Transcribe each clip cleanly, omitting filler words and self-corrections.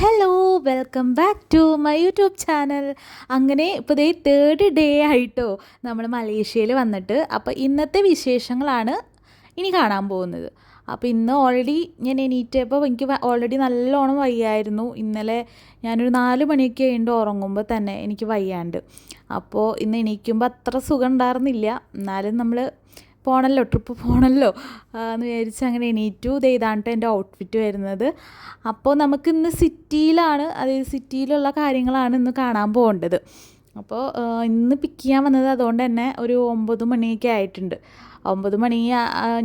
Hello welcome back to my YouTube channel. അങ്ങനെ ഇപ്പോൾ ഇതേ തേർഡ് ഡേ ആയിട്ടോ നമ്മൾ മലേഷ്യയിൽ വന്നിട്ട്. അപ്പോൾ ഇന്നത്തെ വിശേഷങ്ങളാണ് ഇനി കാണാൻ പോകുന്നത്. അപ്പോൾ ഇന്ന് ഓൾറെഡി ഞാൻ എണീറ്റപ്പോൾ എനിക്ക് ഓൾറെഡി നല്ലോണം വയ്യായിരുന്നു. ഇന്നലെ ഞാനൊരു 4 മണിയൊക്കെ കഴിഞ്ഞിട്ട് ഉറങ്ങുമ്പോൾ തന്നെ എനിക്ക് വയ്യാണ്ട്. അപ്പോൾ ഇന്ന് എണീക്കുമ്പോൾ അത്ര സുഖം ഉണ്ടായിരുന്നില്ല. എന്നാലും നമ്മൾ പോകണമല്ലോ, ട്രിപ്പ് പോകണമല്ലോ എന്ന് വിചാരിച്ച് അങ്ങനെ എണീറ്റു. ഇതാണ് എൻ്റെ ഔട്ട്ഫിറ്റ് വരുന്നത്. അപ്പോൾ നമുക്കിന്ന് സിറ്റിയിലാണ്, അതായത് സിറ്റിയിലുള്ള കാര്യങ്ങളാണ് ഇന്ന് കാണാൻ പോകേണ്ടത്. അപ്പോൾ ഇന്ന് പിക്ക് ചെയ്യാൻ വന്നത് അതുകൊണ്ട് തന്നെ ഒരു 9 മണിയൊക്കെ ആയിട്ടുണ്ട്. 9 മണി,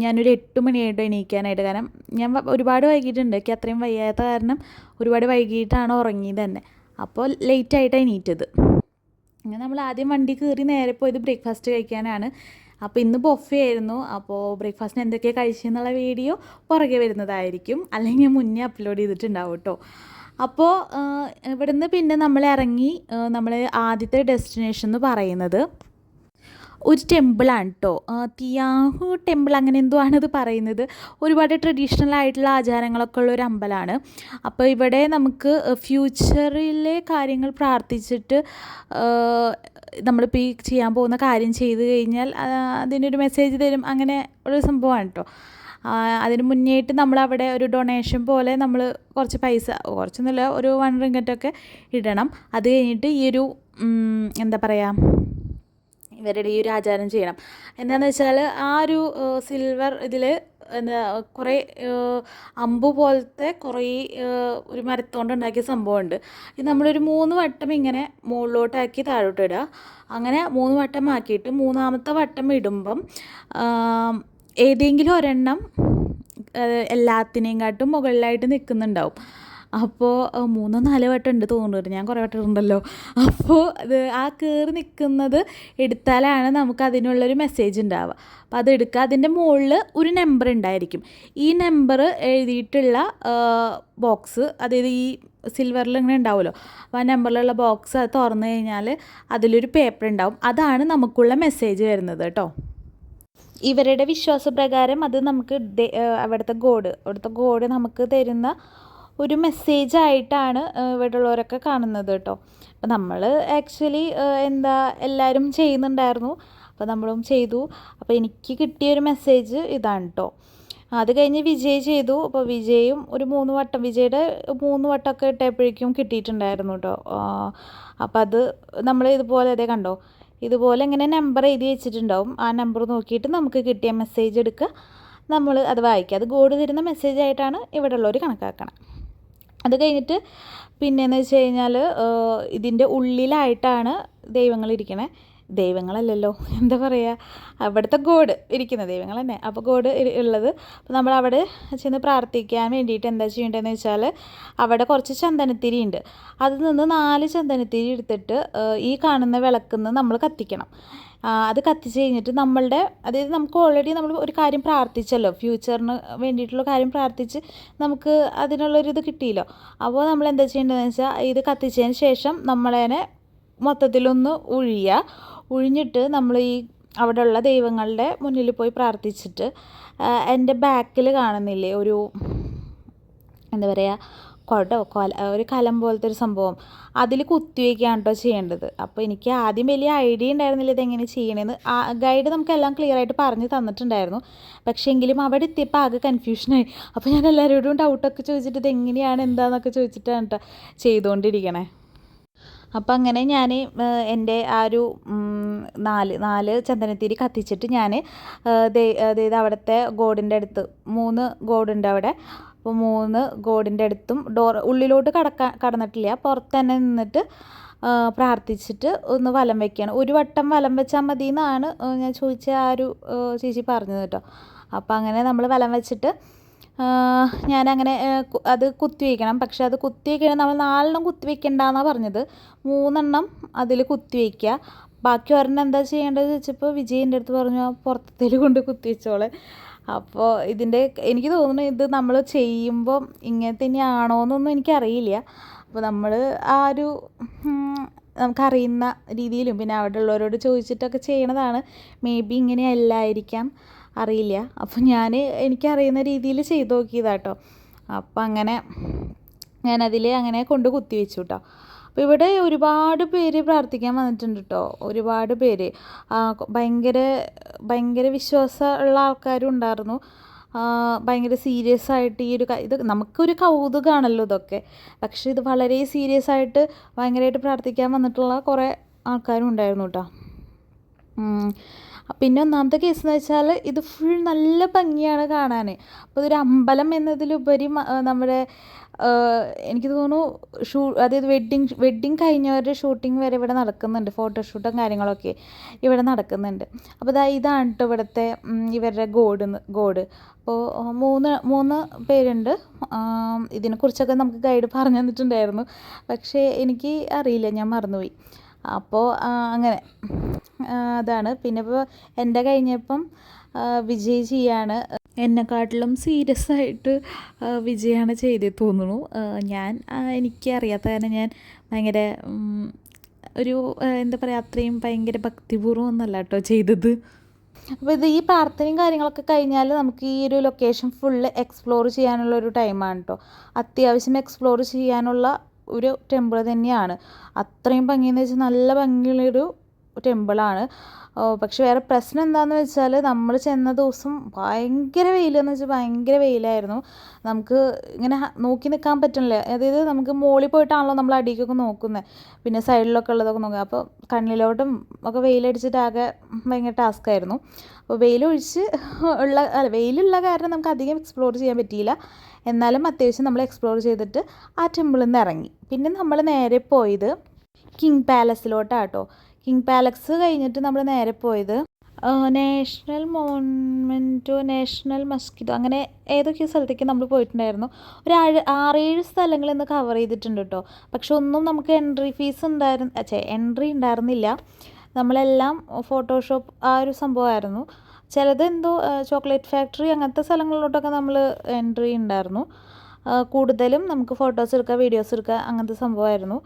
ഞാനൊരു 8 മണിയായിട്ട് എണീക്കാനായിട്ട്. കാരണം ഞാൻ ഒരുപാട് വൈകിട്ടുണ്ട്. എനിക്ക് അത്രയും വയ്യാത്ത കാരണം ഒരുപാട് വൈകിട്ടാണ് ഉറങ്ങിയത് തന്നെ. അപ്പോൾ ലേറ്റായിട്ടാണ് എണീറ്റത്. അങ്ങനെ നമ്മൾ ആദ്യം വണ്ടി കയറി നേരെ പോയത് ബ്രേക്ക്ഫാസ്റ്റ് കഴിക്കാനാണ്. അപ്പോൾ ഇന്ന് ബൊഫേ ആയിരുന്നു. അപ്പോൾ ബ്രേക്ക്ഫാസ്റ്റിന് എന്തൊക്കെയാണ് കഴിച്ചതെന്നുള്ള വീഡിയോ പുറകെ വരുന്നതായിരിക്കും, അല്ലെങ്കിൽ ഞാൻ മുന്നേ അപ്ലോഡ് ചെയ്തിട്ടുണ്ടാവും കേട്ടോ. അപ്പോൾ ഇവിടുന്ന് പിന്നെ നമ്മൾ ഇറങ്ങി. നമ്മൾ ആദ്യത്തെ ഡെസ്റ്റിനേഷൻ എന്ന് പറയുന്നത് ഒരു ടെമ്പിളാണ് കേട്ടോ. തിയാഹു ടെമ്പിൾ അങ്ങനെ എന്തോ ആണിത് പറയുന്നത്. ഒരുപാട് ട്രഡീഷണൽ ആയിട്ടുള്ള ആചാരങ്ങളൊക്കെ ഉള്ള ഒരു അമ്പലമാണ്. അപ്പോൾ ഇവിടെ നമുക്ക് ഫ്യൂച്ചറിലെ കാര്യങ്ങൾ പ്രാർത്ഥിച്ചിട്ട് നമ്മളിപ്പോൾ ഈ ചെയ്യാൻ പോകുന്ന കാര്യം ചെയ്ത് കഴിഞ്ഞാൽ അതിനൊരു മെസ്സേജ് തരും, അങ്ങനെ ഒരു സംഭവമാണ് കേട്ടോ. അതിന് മുന്നേയായിട്ട് നമ്മളവിടെ ഒരു ഡൊണേഷൻ പോലെ നമ്മൾ കുറച്ച് പൈസ, കുറച്ചൊന്നുമില്ല, ഒരു 1 റിംഗറ്റൊക്കെ ഇടണം. അത് കഴിഞ്ഞിട്ട് ഈ ഒരു എന്താ പറയുക, ഇവരുടെ ഈ ഒരു ആചാരം ചെയ്യണം. എന്താണെന്ന് വെച്ചാൽ ആ ഒരു സിൽവർ ഇതിൽ എന്താ കുറേ അമ്പ് പോലത്തെ കുറേ ഒരു മരത്തോണ്ട് ഉണ്ടാക്കിയ സംഭവമുണ്ട്. ഇത് നമ്മളൊരു 3 വട്ടം ഇങ്ങനെ മുകളിലോട്ടാക്കി താഴോട്ട് ഇടുക. അങ്ങനെ 3 വട്ടം ആക്കിയിട്ട് 3-ാമത്തെ വട്ടം ഇടുമ്പം ഏതെങ്കിലും ഒരെണ്ണം എല്ലാത്തിനെയും കാട്ടും മുകളിലായിട്ട് നിൽക്കുന്നുണ്ടാവും. അപ്പോൾ 3-4 വട്ടം ഉണ്ട് തോന്നുന്നുണ്ട്, ഞാൻ കുറേ വട്ടം ഉണ്ടല്ലോ. അപ്പോൾ അത് ആ കയറി നിൽക്കുന്നത് എടുത്താലാണ് നമുക്ക് അതിനുള്ളൊരു മെസ്സേജ് ഉണ്ടാവുക. അപ്പോൾ അത് എടുക്കുക. അതിൻ്റെ മുകളിൽ ഒരു നമ്പർ ഉണ്ടായിരിക്കും. ഈ നമ്പർ എഴുതിയിട്ടുള്ള ബോക്സ്, അതായത് ഈ സിൽവറിൽ ഇങ്ങനെ ഉണ്ടാവുമല്ലോ, അപ്പോൾ ആ നമ്പറിലുള്ള ബോക്സ് അത് തുറന്നു കഴിഞ്ഞാൽ അതിലൊരു പേപ്പർ ഉണ്ടാവും. അതാണ് നമുക്കുള്ള മെസ്സേജ് വരുന്നത് കേട്ടോ. ഇവരുടെ വിശ്വാസപ്രകാരം അത് നമുക്ക് അവിടുത്തെ ഗോഡ് നമുക്ക് തരുന്ന ഒരു മെസ്സേജായിട്ടാണ് ഇവിടെ ഉള്ളവരൊക്കെ കാണുന്നത് കേട്ടോ. അപ്പോൾ നമ്മൾ ആക്ച്വലി എല്ലാവരും ചെയ്യുന്നുണ്ടായിരുന്നു. അപ്പോൾ നമ്മളും ചെയ്തു. അപ്പോൾ എനിക്ക് കിട്ടിയൊരു മെസ്സേജ് ഇതാണ് കേട്ടോ. അത് കഴിഞ്ഞ് വിജയ് ചെയ്തു. അപ്പോൾ വിജയും ഒരു 3 വട്ടം, വിജയുടെ 3 വട്ടമൊക്കെ ഇട്ടപ്പോഴേക്കും കിട്ടിയിട്ടുണ്ടായിരുന്നു കേട്ടോ. അപ്പോൾ അത് നമ്മൾ ഇതുപോലെ അതേ കണ്ടോ, ഇതുപോലെ ഇങ്ങനെ നമ്പർ എഴുതി വെച്ചിട്ടുണ്ടാവും. ആ നമ്പർ നോക്കിയിട്ട് നമുക്ക് കിട്ടിയ മെസ്സേജ് എടുക്കുക, നമ്മൾ അത് വായിക്കുക. അത് ഗോഡ് തരുന്ന മെസ്സേജായിട്ടാണ് ഇവിടെ ഉള്ളവർ കണക്കാക്കണം. അത് കഴിഞ്ഞിട്ട് പിന്നെയെന്ന് വെച്ച് കഴിഞ്ഞാൽ ഇതിൻ്റെ ഉള്ളിലായിട്ടാണ് ദൈവങ്ങളിരിക്കണേ. ദൈവങ്ങളല്ലല്ലോ, എന്താ പറയുക, അവിടുത്തെ ഗോഡ് ഇരിക്കുന്ന ദൈവങ്ങൾ തന്നെ. അപ്പോൾ ഗോഡ് ഉള്ളത്. അപ്പോൾ നമ്മൾ അവിടെ ചെന്ന് പ്രാർത്ഥിക്കാൻ വേണ്ടിയിട്ട് എന്താ ചെയ്യേണ്ടതെന്ന് വെച്ചാൽ അവിടെ കുറച്ച് ചന്ദനത്തിരി ഉണ്ട്. അതിൽ നിന്ന് 4 ചന്ദനത്തിരി എടുത്തിട്ട് ഈ കാണുന്ന വിളക്കുന്ന് നമ്മൾ കത്തിക്കണം. അത് കത്തിച്ച് കഴിഞ്ഞിട്ട് നമ്മളുടെ, അതായത് നമുക്ക് ഓൾറെഡി നമ്മൾ ഒരു കാര്യം പ്രാർത്ഥിച്ചല്ലോ, ഫ്യൂച്ചറിന് വേണ്ടിയിട്ടുള്ള കാര്യം പ്രാർത്ഥിച്ച് നമുക്ക് അതിനുള്ളൊരിത് കിട്ടിയല്ലോ. അപ്പോൾ നമ്മൾ എന്താ ചെയ്യേണ്ടതെന്ന് വെച്ചാൽ ഇത് കത്തിച്ചതിന് ശേഷം നമ്മളതിനെ മൊത്തത്തിലൊന്ന് ഒഴിഞ്ഞിട്ട് നമ്മൾ ഈ അവിടെയുള്ള ദൈവങ്ങളുടെ മുന്നിൽ പോയി പ്രാർത്ഥിച്ചിട്ട് എൻ്റെ ബാക്കിൽ കാണുന്നില്ലേ ഒരു എന്താ പറയുക, ഒരു കലം പോലത്തെ ഒരു സംഭവം, അതിൽ കുത്തിവയ്ക്കുകയാണ് കേട്ടോ ചെയ്യേണ്ടത്. അപ്പോൾ എനിക്ക് ആദ്യം വലിയ ഐഡിയ ഉണ്ടായിരുന്നില്ല ഇതെങ്ങനെ ചെയ്യണമെന്ന്. ആ ഗൈഡ് നമുക്കെല്ലാം ക്ലിയറായിട്ട് പറഞ്ഞു തന്നിട്ടുണ്ടായിരുന്നു. പക്ഷേ എങ്കിലും അവിടെ എത്തിയപ്പോൾ ആകെ കൺഫ്യൂഷനായി. അപ്പോൾ ഞാൻ എല്ലാവരോടും ഡൗട്ടൊക്കെ ചോദിച്ചിട്ട് ഇതെങ്ങനെയാണ് എന്താണെന്നൊക്കെ ചോദിച്ചിട്ടാണ് കേട്ടോ ചെയ്തുകൊണ്ടിരിക്കണേ. അപ്പം അങ്ങനെ ഞാൻ എൻ്റെ ആ ഒരു 4 ചന്ദനത്തിരി കത്തിച്ചിട്ട് ഞാൻ അതായത് അവിടുത്തെ ഗോഡിൻ്റെ അടുത്ത് 3 ഗോഡുണ്ട് അവിടെ. അപ്പോൾ 3 ഗോഡിൻ്റെ അടുത്തും ഉള്ളിലോട്ട് കടന്നിട്ടില്ല, പുറത്ത് തന്നെ നിന്നിട്ട് പ്രാർത്ഥിച്ചിട്ട് ഒന്ന് വലം വയ്ക്കുകയാണ്. ഒരു വട്ടം വലം വെച്ചാൽ മതി എന്നാണ് ഞാൻ ചോദിച്ച ആ ഒരു ചേച്ചി പറഞ്ഞത് കേട്ടോ. അപ്പോൾ അങ്ങനെ നമ്മൾ വലം വെച്ചിട്ട് ഞാനങ്ങനെ അത് കുത്തി വയ്ക്കണം. പക്ഷേ അത് കുത്തി വയ്ക്കണം, നമ്മൾ 4 കുത്തി വയ്ക്കണ്ടെന്നാണ് പറഞ്ഞത്. 3 അതിൽ കുത്തി വയ്ക്കുക. ബാക്കി ഒരെണ്ണം എന്താ ചെയ്യേണ്ടത് ചോദിച്ചപ്പോൾ വിജയിൻ്റെ അടുത്ത് പറഞ്ഞു പുറത്തേൽ കൊണ്ട് കുത്തി വെച്ചോളെ. അപ്പോൾ എനിക്ക് തോന്നുന്നു ഇത് നമ്മൾ ചെയ്യുമ്പോൾ ഇങ്ങനെ തന്നെയാണോ എന്നൊന്നും എനിക്കറിയില്ല. അപ്പോൾ നമ്മൾ ആ ഒരു നമുക്കറിയുന്ന രീതിയിലും പിന്നെ അവിടെ ഉള്ളവരോട് ചോദിച്ചിട്ടൊക്കെ ചെയ്യണതാണ്. മേ ബി ഇങ്ങനെയല്ലായിരിക്കാം, അറിയില്ല. അപ്പോൾ എനിക്കറിയുന്ന രീതിയിൽ ചെയ്ത് നോക്കിയതാട്ടോ. അപ്പം അങ്ങനെ ഞാനതിൽ അങ്ങനെ കൊണ്ട് കുത്തി വെച്ചു കേട്ടോ. അപ്പോൾ ഇവിടെ ഒരുപാട് പേര് പ്രാർത്ഥിക്കാൻ വന്നിട്ടുണ്ട് കേട്ടോ. ഒരുപാട് പേര് ഭയങ്കര ഭയങ്കര വിശ്വാസമുള്ള ആൾക്കാരും ഉണ്ടായിരുന്നു. ഭയങ്കര സീരിയസ് ആയിട്ട് ഈ ഒരു ഇത് നമുക്കൊരു കൗതുകമാണല്ലോ ഇതൊക്കെ, പക്ഷേ ഇത് വളരെ സീരിയസ് ആയിട്ട് ഭയങ്കരമായിട്ട് പ്രാർത്ഥിക്കാൻ വന്നിട്ടുള്ള കുറേ ആൾക്കാരും ഉണ്ടായിരുന്നു കേട്ടോ. പിന്നെ ഒന്നാമത്തെ കേസ് എന്ന് വെച്ചാൽ ഇത് ഫുൾ നല്ല ഭംഗിയാണ് കാണാൻ. അപ്പോൾ ഇതൊരു അമ്പലം എന്നതിലുപരി നമ്മുടെ എനിക്ക് തോന്നുന്നു അതായത് വെഡ്ഡിങ് കഴിഞ്ഞവരുടെ ഷൂട്ടിംഗ് വരെ ഇവിടെ നടക്കുന്നുണ്ട്. ഫോട്ടോഷൂട്ടും കാര്യങ്ങളൊക്കെ ഇവിടെ നടക്കുന്നുണ്ട്. അപ്പോൾ ഇതാണ് കേട്ടോ ഇവിടുത്തെ ഇവരുടെ ഗോഡ്. അപ്പോൾ മൂന്ന് പേരുണ്ട്. ഇതിനെക്കുറിച്ചൊക്കെ നമുക്ക് ഗൈഡ് പറഞ്ഞു തന്നിട്ടുണ്ടായിരുന്നു, പക്ഷേ എനിക്ക് അറിയില്ല, ഞാൻ മറന്നുപോയി. അപ്പോൾ അങ്ങനെ അതാണ്. പിന്നെ ഇപ്പോൾ എൻ്റെ കഴിഞ്ഞപ്പം വിജയ് ചെയ്യാണ്. എന്നെക്കാട്ടിലും സീരിയസ് ആയിട്ട് വിജയാണ് ചെയ്തേ തോന്നുന്നു. എനിക്ക് അറിയാത്ത കാരണം ഞാൻ ഭയങ്കര ഒരു എന്താ പറയുക, അത്രയും ഭയങ്കര ഭക്തിപൂർവ്വം ഒന്നല്ല കേട്ടോ ചെയ്തത്. അപ്പോൾ ഈ പ്രാർത്ഥനയും കാര്യങ്ങളൊക്കെ കഴിഞ്ഞാൽ നമുക്ക് ഈ ഒരു ലൊക്കേഷൻ ഫുള്ള് എക്സ്പ്ലോർ ചെയ്യാനുള്ളൊരു ടൈമാണ് കേട്ടോ. അത്യാവശ്യം എക്സ്പ്ലോർ ചെയ്യാനുള്ള ഒരു ടെമ്പിൾ തന്നെയാണ്. അത്രയും ഭംഗിയെന്ന് വെച്ചാൽ നല്ല ഭംഗിയുള്ളൊരു ടെമ്പിളാണ്. പക്ഷെ വേറെ പ്രശ്നം എന്താണെന്ന് വെച്ചാൽ നമ്മൾ ചെന്ന ദിവസം ഭയങ്കര വെയിലെന്ന് വെച്ചാൽ ഭയങ്കര വെയിലായിരുന്നു. നമുക്ക് ഇങ്ങനെ നോക്കി നിൽക്കാൻ പറ്റുന്നില്ല. അതായത് നമുക്ക് മുകളിൽ പോയിട്ടാണല്ലോ നമ്മൾ അടിക്കൊക്കെ നോക്കുന്നത്, പിന്നെ സൈഡിലൊക്കെ ഉള്ളതൊക്കെ നോക്കുക. അപ്പോൾ കണ്ണിലോട്ടും ഒക്കെ വെയിലടിച്ചിട്ട് ആകെ ഭയങ്കര ടാസ്ക്കായിരുന്നു. അപ്പോൾ വെയിലുള്ള കാരണം നമുക്ക് അധികം എക്സ്പ്ലോർ ചെയ്യാൻ പറ്റിയില്ല. എന്നാലും അത്യാവശ്യം നമ്മൾ എക്സ്പ്ലോർ ചെയ്തിട്ട് ആ ടെമ്പിളിൽ നിന്ന് ഇറങ്ങി. പിന്നെ നമ്മൾ നേരെ പോയത് കിങ് പാലസിലോട്ടാണ് കേട്ടോ. കിങ് പാലസ് കഴിഞ്ഞിട്ട് നമ്മൾ നേരെ പോയത് നാഷണൽ മോണമെൻറ്റോ, നാഷണൽ മസ്കിറ്റോ, അങ്ങനെ ഏതൊക്കെയോ സ്ഥലത്തേക്ക് നമ്മൾ പോയിട്ടുണ്ടായിരുന്നു. ഒരു 6-7 സ്ഥലങ്ങളിൽ നിന്ന് കവർ ചെയ്തിട്ടുണ്ട് കേട്ടോ. പക്ഷെ ഒന്നും നമുക്ക് എൻട്രി ഉണ്ടായിരുന്നില്ല. നമ്മളെല്ലാം ഫോട്ടോഷോപ്പ് ആ ഒരു സംഭവമായിരുന്നു. ചിലത് എന്തോ ചോക്ലേറ്റ് ഫാക്ടറി അങ്ങനത്തെ സ്ഥലങ്ങളിലോട്ടൊക്കെ നമ്മൾ എൻട്രി ഉണ്ടായിരുന്നു. കൂടുതലും നമുക്ക് ഫോട്ടോസ് എടുക്കുക, വീഡിയോസ് എടുക്കുക, അങ്ങനത്തെ സംഭവമായിരുന്നു.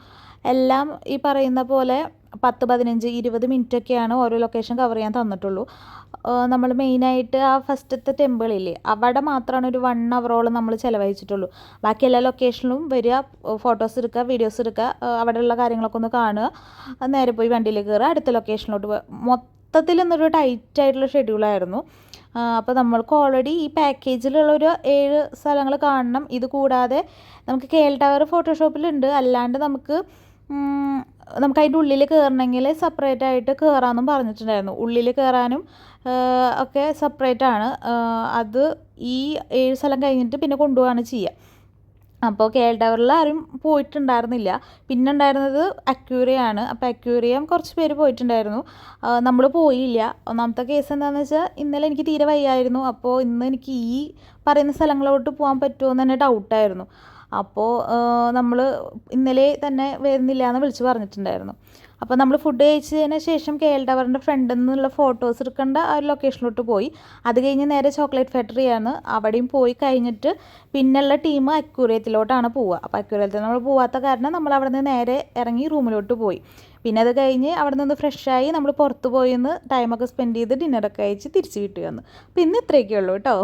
എല്ലാം ഈ പറയുന്ന പോലെ 10, 15, 20 മിനിറ്റൊക്കെയാണ് ഓരോ ലൊക്കേഷൻ കവർ ചെയ്യാൻ തന്നിട്ടുള്ളൂ. നമ്മൾ മെയിനായിട്ട് ആ ഫസ്റ്റത്തെ ടെമ്പിളില്ലേ, അവിടെ മാത്രമാണ് ഒരു 1 അവറോളം നമ്മൾ ചിലവഴിച്ചിട്ടുള്ളൂ. ബാക്കി എല്ലാ ലൊക്കേഷനിലും വരിക, ഫോട്ടോസ് എടുക്കുക, വീഡിയോസ് എടുക്കുക, അവിടെയുള്ള കാര്യങ്ങളൊക്കെ ഒന്ന് കാണുക, നേരെ പോയി വണ്ടിയിൽ കയറുക, അടുത്ത ലൊക്കേഷനിലോട്ട് പോവുക. മൊത്തത്തിൽ ഇന്നൊരു ടൈറ്റായിട്ടുള്ള ഷെഡ്യൂളായിരുന്നു. അപ്പോൾ നമ്മൾക്ക് ഓൾറെഡി ഈ പാക്കേജിലുള്ളൊരു 7 സ്ഥലങ്ങൾ കാണണം. ഇത് കൂടാതെ നമുക്ക് KL ടവർ ഫോട്ടോഷോപ്പിലുണ്ട്. അല്ലാണ്ട് നമുക്ക് അതിൻ്റെ ഉള്ളിൽ കയറണമെങ്കിൽ സെപ്പറേറ്റ് ആയിട്ട് കയറാമെന്നും പറഞ്ഞിട്ടുണ്ടായിരുന്നു. ഉള്ളിൽ കയറാനും ഒക്കെ സെപ്പറേറ്റാണ്. അത് ഈ 7 സ്ഥലം കഴിഞ്ഞിട്ട് പിന്നെ കൊണ്ടുപോവാണ് ചെയ്യുക. അപ്പോൾ KL ടവറിൽ ആരും പോയിട്ടുണ്ടായിരുന്നില്ല. പിന്നെ ഉണ്ടായിരുന്നത് അക്വേറിയമാണ്. അപ്പോൾ അക്വേറിയം കുറച്ച് പേര് പോയിട്ടുണ്ടായിരുന്നു, നമ്മൾ പോയില്ല. ഒന്നാമത്തെ കേസ് എന്താണെന്ന് വെച്ചാൽ ഇന്നലെ എനിക്ക് തീരെ വയ്യായിരുന്നു. അപ്പോൾ ഇന്ന് എനിക്ക് ഈ പറയുന്ന സ്ഥലങ്ങളിലോട്ട് പോകാൻ പറ്റുമോ എന്ന് തന്നെ ഡൗട്ടായിരുന്നു. അപ്പോൾ നമ്മൾ ഇന്നലെ തന്നെ വരുന്നില്ല എന്ന് വിളിച്ച് പറഞ്ഞിട്ടുണ്ടായിരുന്നു. അപ്പോൾ നമ്മൾ ഫുഡ് കഴിച്ചതിന് ശേഷം KL ടവറിൻ്റെ ഫ്രണ്ടിൽ നിന്നുള്ള ഫോട്ടോസ് എടുക്കേണ്ട ആ ഒരു ലൊക്കേഷനിലോട്ട് പോയി. അത് കഴിഞ്ഞ് നേരെ ചോക്ലേറ്റ് ഫാക്ടറിയാണ്. അവിടെയും പോയി കഴിഞ്ഞിട്ട് പിന്നെയുള്ള ടീം അക്വേറിയത്തിലോട്ടാണ് പോവുക. അപ്പോൾ അക്വേറിയത്തിൽ നമ്മൾ പോവാത്ത കാരണം നമ്മൾ അവിടെ നിന്ന് നേരെ ഇറങ്ങി റൂമിലോട്ട് പോയി. പിന്നെ അത് കഴിഞ്ഞ് അവിടെ നിന്ന് ഫ്രഷായി നമ്മൾ പുറത്ത് പോയി നിന്ന് ടൈമൊക്കെ സ്പെൻഡ് ചെയ്ത് ഡിന്നറൊക്കെ കഴിച്ച് തിരിച്ച് വീട്ടിൽ വന്നു. അപ്പോൾ ഇന്ന് ഇത്രയൊക്കെ ഉള്ളൂ കേട്ടോ.